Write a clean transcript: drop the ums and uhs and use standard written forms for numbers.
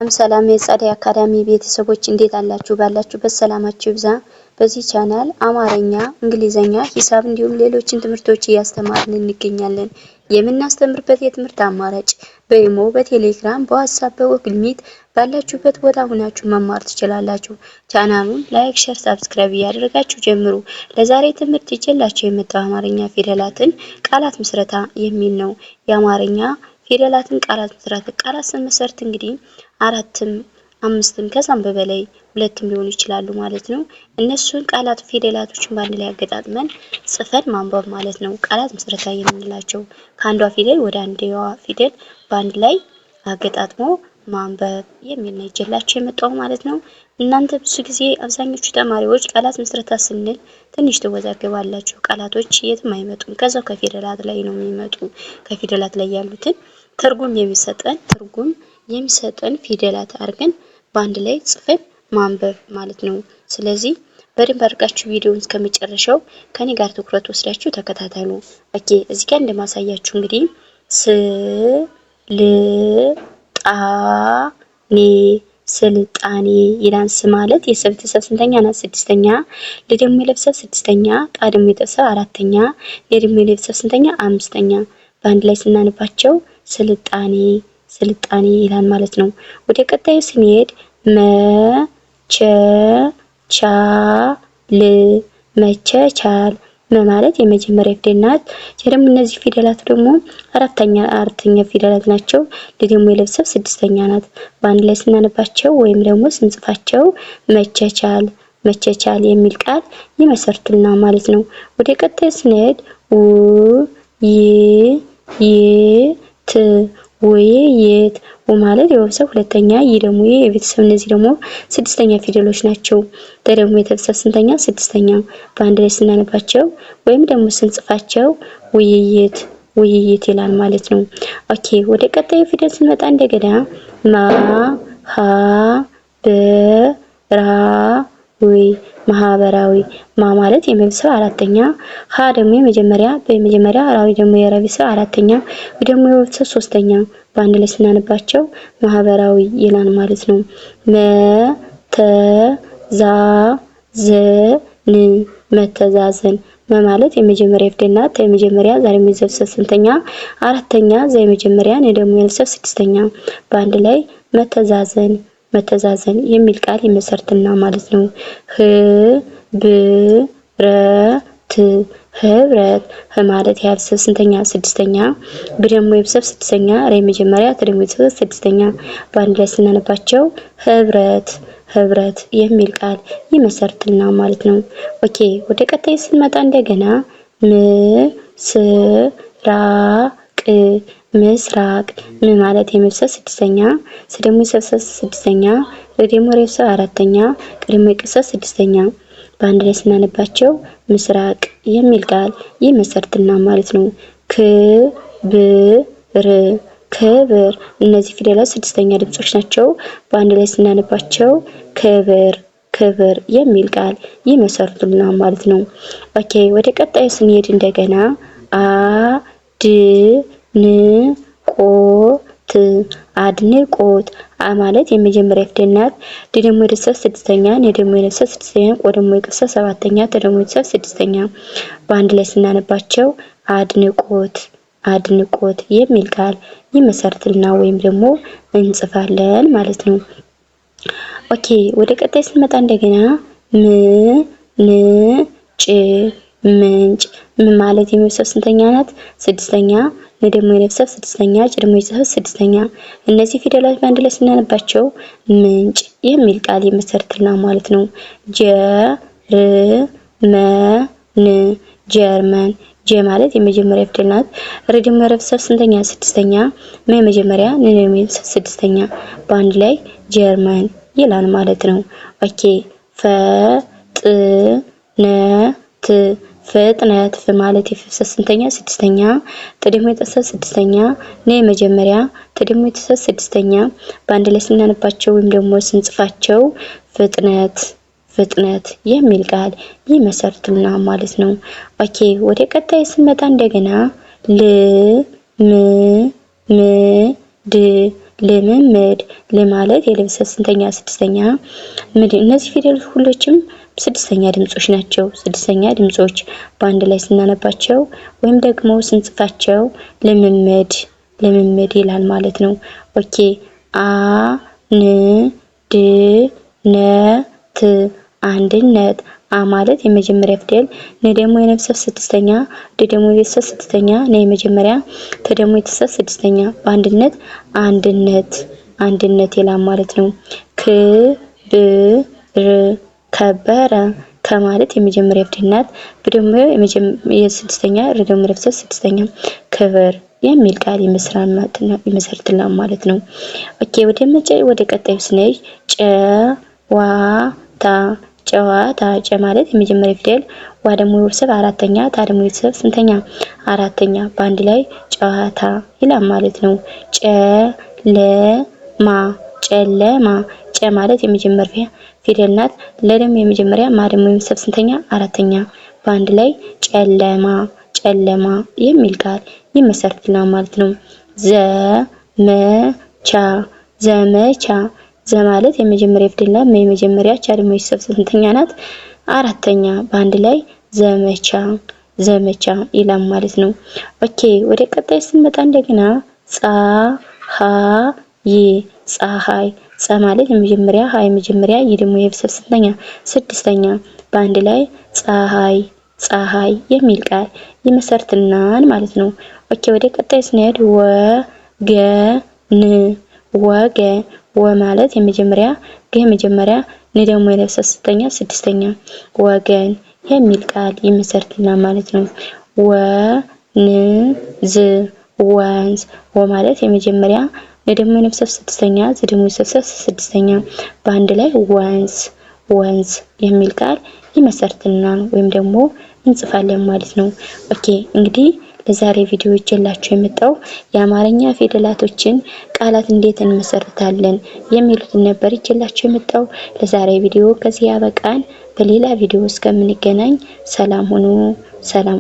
ሰላም የጸደይ አካዳሚ ቤተሰቦች እንዴት አላችሁ? ባላችሁበት ሰላማችሁ ይብዛ። በዚህ ቻናል አማርኛ፣ እንግሊዘኛ፣ ሂሳብ እንዲሁም ሌሎችን ትምህርቶች እያስተማርን እንገኛለን። የምናስተምርበት የትምህርት አማራጭ በኢሞ፣ በቴሌግራም፣ በዋትስአፕ፣ በጉግል ሚት ባላችሁበት ቦታ ሆናችሁ መማር ትችላላችሁ። ቻናሉን ላይክ፣ ሼር፣ ሰብስክራይብ እያደረጋችሁ ጀምሩ። ለዛሬ ትምህርት ይዤላችሁ የመጣው አማርኛ ፊደላትን ቃላት ምስረታ የሚል ነው። የአማርኛ ፊደላትን ቃላት ምስረታ ቃላት ስንመሰርት እንግዲህ አራትም አምስትም ከዛም በላይ ሁለትም ሊሆኑ ይችላሉ ማለት ነው። እነሱን ቃላት ፊደላቶችን በአንድ ላይ አገጣጥመን ጽፈን ማንበብ ማለት ነው። ቃላት ምስረታ የምንላቸው ከአንዷ ፊደል ወደ አንዷ ፊደል በአንድ ላይ አገጣጥሞ ማንበብ የሚል ነው ይዤላችሁ የመጣው ማለት ነው። እናንተ ብዙ ጊዜ አብዛኞቹ ተማሪዎች ቃላት ምስረታ ስንል ትንሽ ተወዛግባላችሁ። ቃላቶች የትም አይመጡም፣ ከዛው ከፊደላት ላይ ነው የሚመጡ። ከፊደላት ላይ ያሉትን ትርጉም የሚሰጠን ፊደላት አድርገን በአንድ ላይ ጽፈን ማንበብ ማለት ነው። ስለዚህ በደንብ አድርጋችሁ ቪዲዮውን እስከመጨረሻው ከኔ ጋር ትኩረት ወስዳችሁ ተከታተሉ። ኦኬ፣ እዚህ ጋር እንደማሳያችሁ እንግዲህ ስልጣኔ ይላል። ስ ማለት የሰ ቤተሰብ ስንተኛ ናት? ስድስተኛ። ል ደግሞ የለቤተሰብ ስድስተኛ። ጣ ደግሞ የጠ አራተኛ። ሌ ደግሞ የለቤተሰብ ስንተኛ? አምስተኛ። በአንድ ላይ ስናነባቸው ስልጣኔ ይላል ማለት ነው። ወደ ቀጣዩ ስንሄድ መቻቻል ማለት የመጀመሪያ ፊደል ናት። ደግሞ እነዚህ ፊደላት ደግሞ አራተኛ ፊደላት ናቸው። ደግሞ የለቤተሰብ ስድስተኛ ናት። በአንድ ላይ ስናነባቸው ወይም ደግሞ ስንጽፋቸው መቻቻል የሚል ቃል ይመሰርቱልናል ማለት ነው። ወደ ቀጣዩ ስንሄድ ውይይት ማለት የቤተሰብ ሁለተኛ፣ ደግሞ የቤተሰብ እነዚህ ደግሞ ስድስተኛ ፊደሎች ናቸው። ደግሞ የቤተሰብ ስንተኛ? ስድስተኛ። በአንድ ላይ ስናነባቸው ወይም ደግሞ ስንጽፋቸው ውይይት ይላል ማለት ነው። ኦኬ፣ ወደ ቀጣዩ ፊደል ስንመጣ እንደገና ማህበራዊ ማለት የቤተሰብ አራተኛ፣ ሀ ደግሞ የመጀመሪያ ራዊ ደግሞ የቤተሰብ አራተኛ፣ ደግሞ የቤተሰብ ሶስተኛ። በአንድ ላይ ስናነባቸው ማህበራዊ ይላል ማለት ነው። መተዛዘን ማለት የመጀመሪያ ፊደል ናት። የመጀመሪያ ዛሬ የቤተሰብ ስንተኛ? አራተኛ። የመጀመሪያ ደግሞ የቤተሰብ ስድስተኛ። በአንድ ላይ መተዛዘን የሚል ቃል ይመሰርትና ማለት ነው። ህብረት ማለት የቤተሰብ ስንተኛ? ስድስተኛ። ደግሞ የቤተሰብ ስድስተኛ። የመጀመሪያ ደግሞ የቤተሰብ ስድስተኛ። በአንድ ላይ ስናነባቸው ህብረት የሚል ቃል ይመሰርትና ማለት ነው። ኦኬ፣ ወደ ቀጣይ ስንመጣ እንደገና ምስራቅ ማለት የቤተሰብ ስድስተኛ፣ ደግሞ የቤተሰብ ስድስተኛ፣ ደግሞ የቤተሰብ አራተኛ፣ ደግሞ የቤተሰብ ስድስተኛ። በአንድ ላይ ስናነባቸው ምስራቅ የሚል ቃል ይመሰርትና ማለት ነው። ክብር እነዚህ ፊደላት ስድስተኛ ድምጾች ናቸው። በአንድ ላይ ስናነባቸው ክብር የሚል ቃል ይመሰርቱልና ማለት ነው። ኦኬ፣ ወደ ቀጣዩ ስንሄድ እንደገና አድንቆት ማለት የመጀመሪያ ፊደል ናት። ደግሞ የቤተሰብ ስድስተኛ፣ ደግሞ የቤተሰብ ስድስተኛ፣ ደግሞ የቤተሰብ ሰባተኛ፣ ደግሞ የቤተሰብ ስድስተኛ። በአንድ ላይ ስናነባቸው አድንቆት የሚል ቃል ይመሰርትና ወይም ደግሞ እንጽፋለን ማለት ነው። ኦኬ፣ ወደ ቀጣይ ስንመጣ እንደገና ምንጭ ማለት የቤተሰብ ስንተኛ ናት? ስድስተኛ። ደግሞ የቤተሰብ ስድስተኛ፣ ደግሞ የቤተሰብ ስድስተኛ። እነዚህ ፊደላት በአንድ ላይ ስናነባቸው ምንጭ የሚል ቃል ይመሰርቱልናል ማለት ነው። ጀርመን ማለት የመጀመሪያ ፊደል ናት። ደግሞ የቤተሰብ ስንተኛ? ስድስተኛ። የመጀመሪያ ደግሞ የቤተሰብ ስድስተኛ። በአንድ ላይ ጀርመን ይላል ማለት ነው። ኦኬ፣ ፍጥነት ማለት የቤተሰብ ስንተኛ? ስድስተኛ። ደግሞ የቤተሰብ ስድስተኛ፣ የመጀመሪያ ደግሞ የቤተሰብ ስድስተኛ። በአንድ ላይ ስናነባቸው ወይም ደግሞ ስንጽፋቸው ፍጥነት የሚል ቃል ይመሰርቱልናል ማለት ነው። ኦኬ፣ ወደ ቀጣይ ስንመጣ እንደገና ልምምድ ለማለት የለብሰ ስንተኛ ስድስተኛ እነዚህ ፊደሎች ሁሎችም ስድስተኛ ድምጾች ናቸው። ስድስተኛ ድምጾች በአንድ ላይ ስናነባቸው ወይም ደግሞ ስንጽፋቸው ልምምድ ይላል ማለት ነው። ኦኬ አ ን ድ ነ ት አንድነት አ ማለት የመጀመሪያ ፊደል ነ ደግሞ የነፍስ ስድስተኛ ድ ደግሞ የቤተሰብ ስድስተኛ ነ የመጀመሪያ ተ ደግሞ የቤተሰብ ስድስተኛ በአንድነት አንድነት ይላል ማለት ነው። ክ ብ ር ከበረ ከማለት የመጀመሪያ ፊደል ናት። በደሞ የስድስተኛ ር ደግሞ የቤተሰብ ስድስተኛ ክብር የሚል ቃል ይመሰርትልናል ማለት ነው። ኦኬ ወደ ቀጣዩ ስንሄድ ጨዋታ ጨ ማለት የመጀመሪያ ፊደል ዋ ደግሞ የቤተሰብ አራተኛ ታ ደግሞ የቤተሰብ ስንተኛ አራተኛ በአንድ ላይ ጨዋታ ይላል ማለት ነው። ጨለማ ጨ ማለት የመጀመሪያ ፊደል ናት። ለ ደግሞ የመጀመሪያ ማ ደግሞ የቤተሰብ ስንተኛ አራተኛ በአንድ ላይ ጨለማ የሚል ቃል ይመሰርትልናል ማለት ነው። ዘመቻ ዘ ማለት የመጀመሪያ ፊደል ናት። የመጀመሪያ ቻ ደግሞ የቤተሰብ ስንተኛ ናት አራተኛ በአንድ ላይ ዘመቻ ይላል ማለት ነው። ኦኬ ወደ ቀጣይ ስንመጣ እንደገና ፀሐይ ፀ ማለት የመጀመሪያ ሀ የመጀመሪያ ይ ደግሞ የቤተሰብ ስንተኛ ስድስተኛ በአንድ ላይ ፀሐይ የሚል ቃል ይመሰርትልናል ማለት ነው። ኦኬ ወደ ቀጣይ ስንሄድ ወገን ወ ማለት የመጀመሪያ ገ የመጀመሪያ ን ደግሞ የቤተሰብ ስንተኛ ስድስተኛ ወገን የሚል ቃል ይመሰርትልናል ማለት ነው። ወንዝ ወ ማለት የመጀመሪያ ነ ደግሞ የቤተሰብ ስድስተኛ ዝ ደግሞ የቤተሰብ ስድስተኛ በአንድ ላይ ወንዝ የሚል ቃል ይመሰርትልናል ወይም ደግሞ እንጽፋለን ማለት ነው። ኦኬ እንግዲህ ለዛሬ ቪዲዮ ይዤላችሁ የመጣው የአማርኛ ፊደላቶችን ቃላት እንዴት እንመሰርታለን የሚሉትን ነበር ይዤላችሁ የመጣው። ለዛሬ ቪዲዮ ከዚህ ያበቃን። በሌላ ቪዲዮ እስከምንገናኝ ሰላም ሁኑ። ሰላም